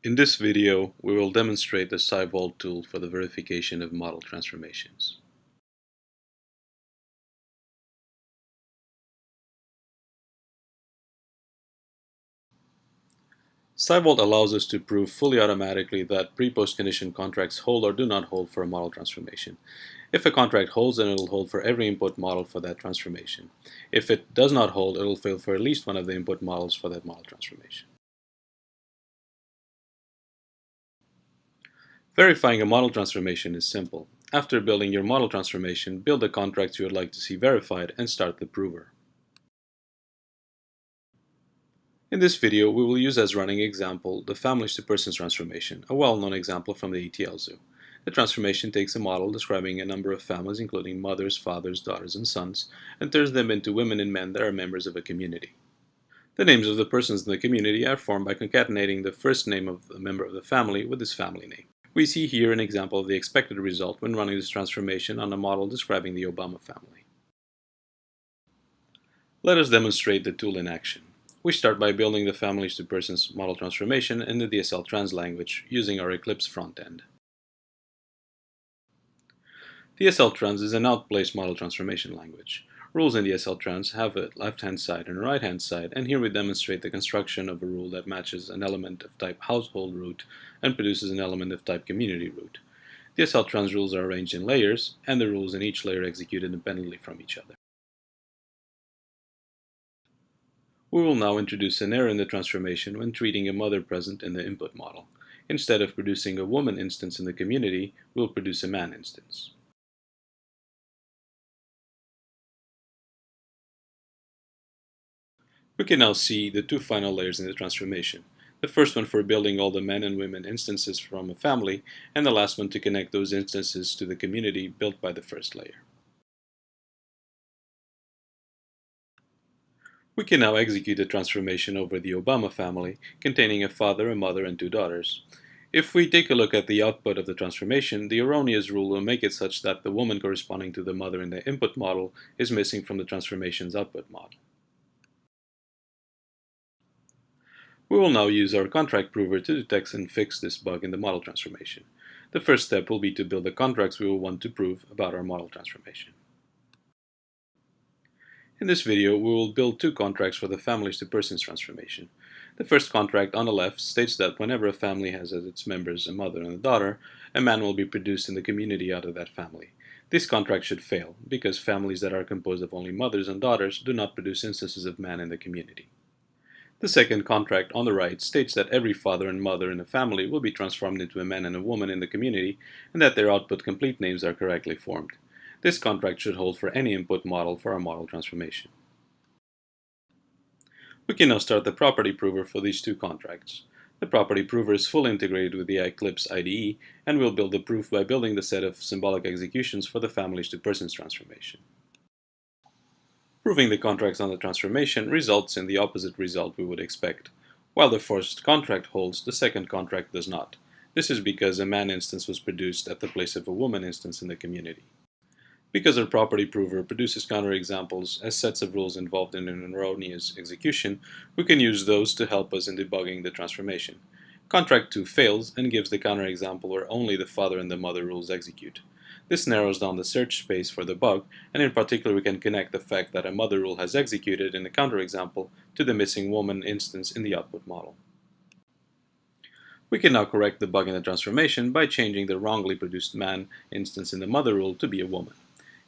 In this video, we will demonstrate the SyVOLT tool for the verification of model transformations. SyVOLT allows us to prove fully automatically that pre-post condition contracts hold or do not hold for a model transformation. If a contract holds, then it will hold for every input model for that transformation. If it does not hold, it will fail for at least one of the input models for that model transformation. Verifying a model transformation is simple. After building your model transformation, build the contracts you would like to see verified and start the prover. In this video, we will use as running example the families to persons transformation, a well-known example from the ETL zoo. The transformation takes a model describing a number of families including mothers, fathers, daughters, and sons, and turns them into women and men that are members of a community. The names of the persons in the community are formed by concatenating the first name of a member of the family with his family name. We see here an example of the expected result when running this transformation on a model describing the Obama family. Let us demonstrate the tool in action. We start by building the families to persons model transformation in the DSL Trans language using our Eclipse frontend. DSL Trans is an outplace model transformation language. Rules in DSL Trans have a left-hand side and a right-hand side, and here we demonstrate the construction of a rule that matches an element of type household root and produces an element of type community root. DSL Trans rules are arranged in layers, and the rules in each layer execute independently from each other. We will now introduce an error in the transformation when treating a mother present in the input model. Instead of producing a woman instance in the community, we will produce a man instance. We can now see the two final layers in the transformation. The first one for building all the men and women instances from a family, and the last one to connect those instances to the community built by the first layer. We can now execute the transformation over the Obama family, containing a father, a mother, and two daughters. If we take a look at the output of the transformation, the erroneous rule will make it such that the woman corresponding to the mother in the input model is missing from the transformation's output model. We will now use our contract prover to detect and fix this bug in the model transformation. The first step will be to build the contracts we will want to prove about our model transformation. In this video, we will build two contracts for the families to persons transformation. The first contract on the left states that whenever a family has as its members a mother and a daughter, a man will be produced in the community out of that family. This contract should fail, because families that are composed of only mothers and daughters do not produce instances of man in the community. The second contract on the right states that every father and mother in a family will be transformed into a man and a woman in the community, and that their output complete names are correctly formed. This contract should hold for any input model for our model transformation. We can now start the property prover for these two contracts. The property prover is fully integrated with the Eclipse IDE, and we'll build the proof by building the set of symbolic executions for the families to persons transformation. Proving the contracts on the transformation results in the opposite result we would expect. While the first contract holds, the second contract does not. This is because a man instance was produced at the place of a woman instance in the community. Because our property prover produces counterexamples as sets of rules involved in an erroneous execution, we can use those to help us in debugging the transformation. Contract 2 fails and gives the counterexample where only the father and the mother rules execute. This narrows down the search space for the bug, and in particular we can connect the fact that a mother rule has executed in the counterexample to the missing woman instance in the output model. We can now correct the bug in the transformation by changing the wrongly produced man instance in the mother rule to be a woman.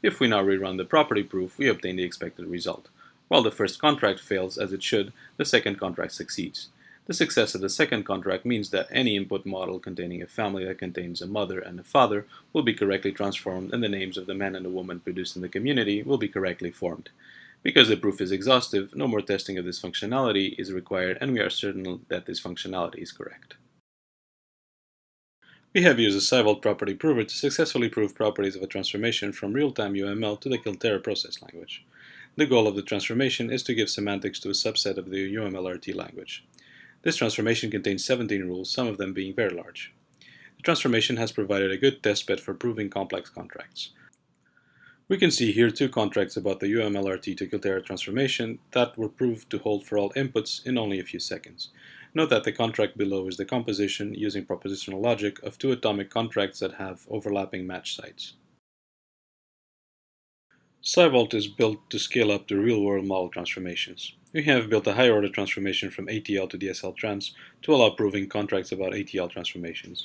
If we now rerun the property proof, we obtain the expected result. While the first contract fails as it should, the second contract succeeds. The success of the second contract means that any input model containing a family that contains a mother and a father will be correctly transformed, and the names of the man and the woman produced in the community will be correctly formed. Because the proof is exhaustive, no more testing of this functionality is required, and we are certain that this functionality is correct. We have used a SyVOLT property prover to successfully prove properties of a transformation from real-time UML to the Kiltera process language. The goal of the transformation is to give semantics to a subset of the UMLRT language. This transformation contains 17 rules, some of them being very large. The transformation has provided a good testbed for proving complex contracts. We can see here two contracts about the UMLRT to Kiltera transformation that were proved to hold for all inputs in only a few seconds. Note that the contract below is the composition, using propositional logic, of two atomic contracts that have overlapping match sites. SyVOLT is built to scale up to real-world model transformations. We have built a higher-order transformation from ATL to DSL trans to allow proving contracts about ATL transformations.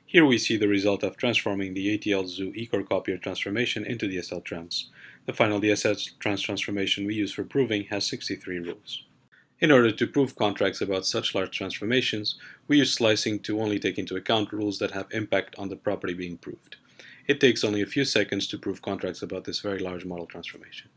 Here we see the result of transforming the ATL zoo eCore copier transformation into DSL trans. The final DSL trans transformation we use for proving has 63 rules. In order to prove contracts about such large transformations, we use slicing to only take into account rules that have impact on the property being proved. It takes only a few seconds to prove contracts about this very large model transformation.